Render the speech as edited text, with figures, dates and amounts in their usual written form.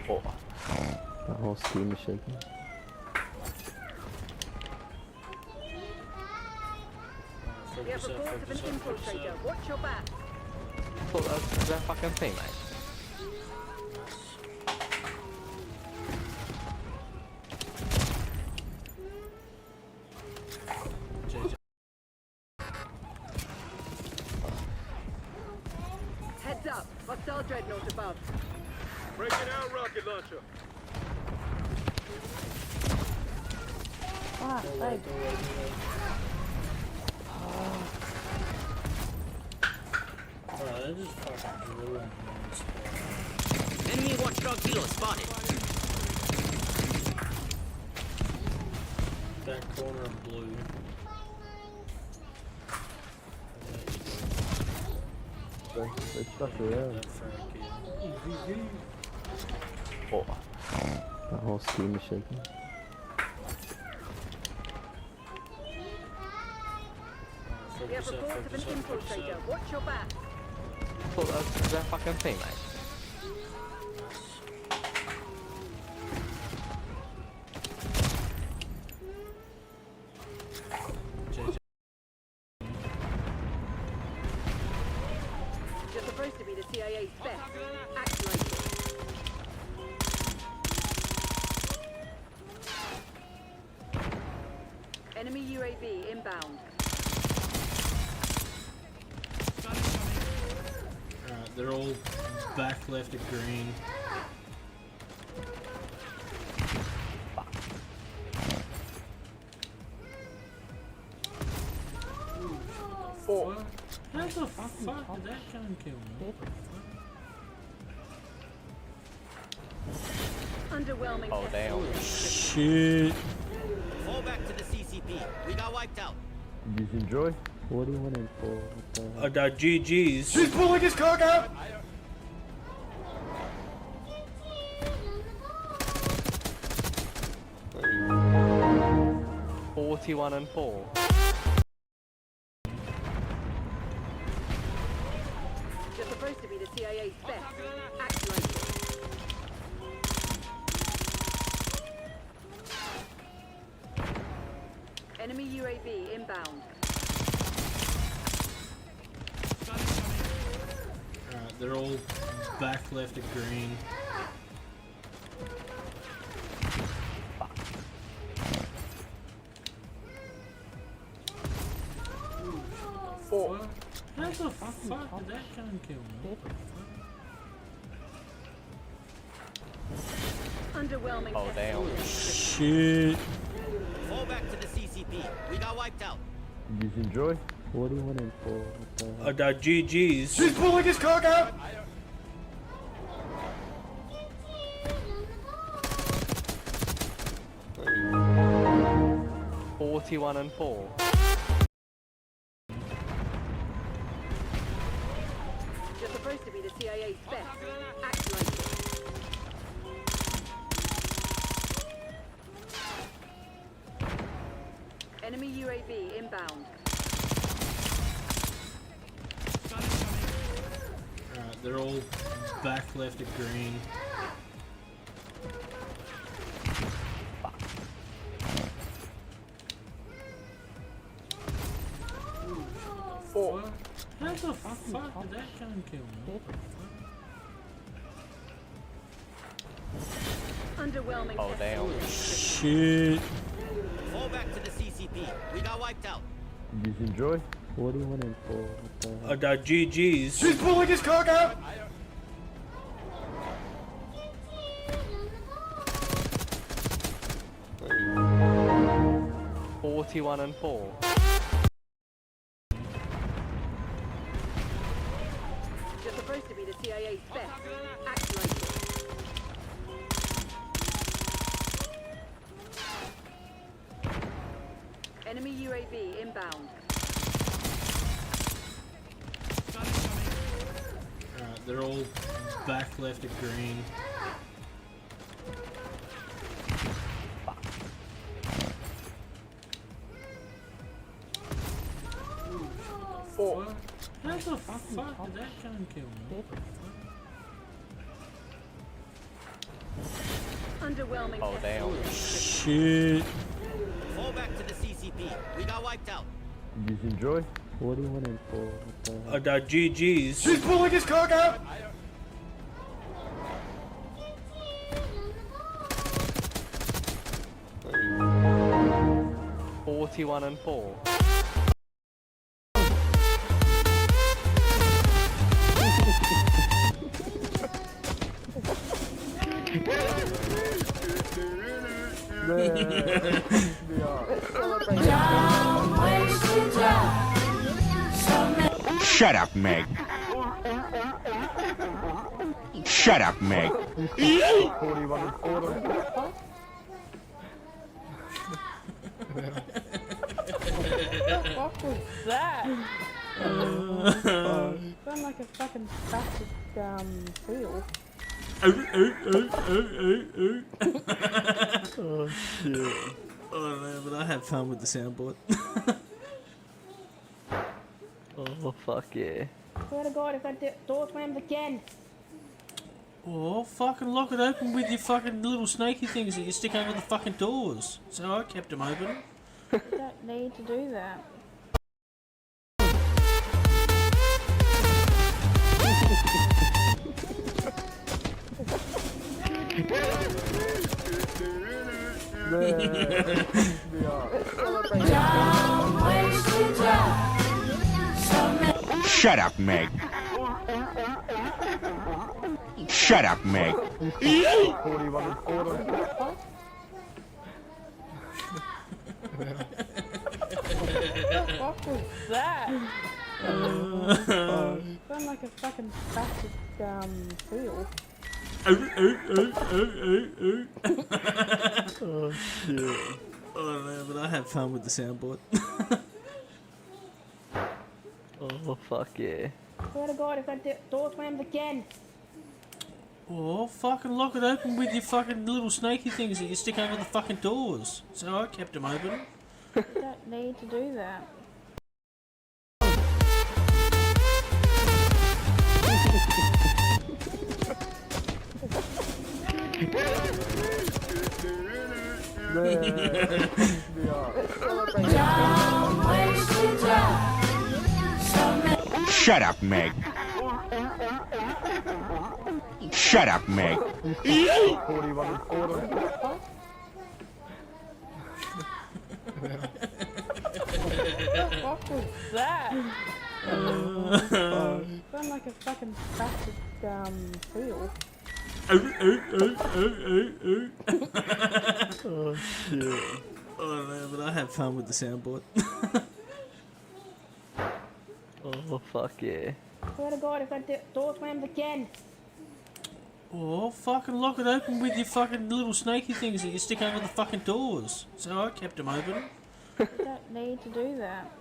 Oh, that whole scheme is shaking. We have reports of an infiltrator. Watch your back. Oh, that's that fucking thing, mate. Heads up. Hostile dreadnought above. Breaking out rocket launcher. That just fucking ruined me. Enemy watchdog kilo spotted. That corner of blue. It's stuck around. That Frankie. Oh, that whole scheme is shaking. We have reports of an infiltrator. Watch your back. Oh, that's that fucking thing, mate. You're supposed to be the CIA's best. Act like it. Enemy UAV inbound. They're all back left at green. Oh, How the fuck did that gun kill me? Underwhelming. oh damn. Shit. Fall back to the CCP. We got wiped out. Did you enjoy? 41 and 4. What the hell? GG's. She's pulling his cock out. 41 and 4. You're supposed to be the CIA's best. Act like it. Enemy UAV inbound. They're all back left at green. Oh, How the fuck did that gun kill me? Underwhelming. oh damn. Shit. Fall back to the CCP. We got wiped out. Did you enjoy? 41 and 4. What the hell? GG's. She's pulling his cock out. 41 and 4. You're supposed to be the CIA's best. Act like it. Enemy UAV inbound. They're all back left at green. Oh, How the fuck did that gun kill me? Underwhelming. oh damn. Shit. Fall back to the CCP. We got wiped out. Did you enjoy? 41 and 4. What the hell? GG's. She's pulling his cock out. 41 and 4. You're supposed to be the CIA's best. Act like it. Enemy UAV inbound. They're all back left at green. Oh, How the fuck did that gun kill me? Underwhelming. Oh, damn. Shit. Fall back to the CCP. We got wiped out. Did you enjoy? 41 and 4. GG's. She's pulling his cock out! Oh, 41 and 4. Shut up, Meg. Shut up, Meg. 41 and 4. What was that? Sound like a fucking plastic seal. Oh, shit. Oh no, but I had fun with the soundboard. Oh, fuck yeah. Swear to God, if that door slams again. Oh, fucking lock it open with your fucking little snaky things that you stick over the fucking doors. So I kept them open. You don't need to do that. Shut up, Meg. Shut up, Meg. 41 and 4. What was that? Sound like a fucking plastic seal. Oh, shit. Oh no, but I had fun with the soundboard. Oh, fuck yeah. Swear to God, if that door slams again. Oh, fucking lock it open with your fucking little snaky things that you stick over the fucking doors. So I kept them open. You don't need to do that. Shut up, Meg. Shut up, Meg. 41 and 4. What was that? Sound like a fucking plastic seal. Oh, shit. Oh no, but I had fun with the soundboard. Oh, fuck yeah. Swear to God, if that door slams again. Oh, fucking lock it open with your fucking little snaky things that you stick over the fucking doors. So I kept them open. You don't need to do that.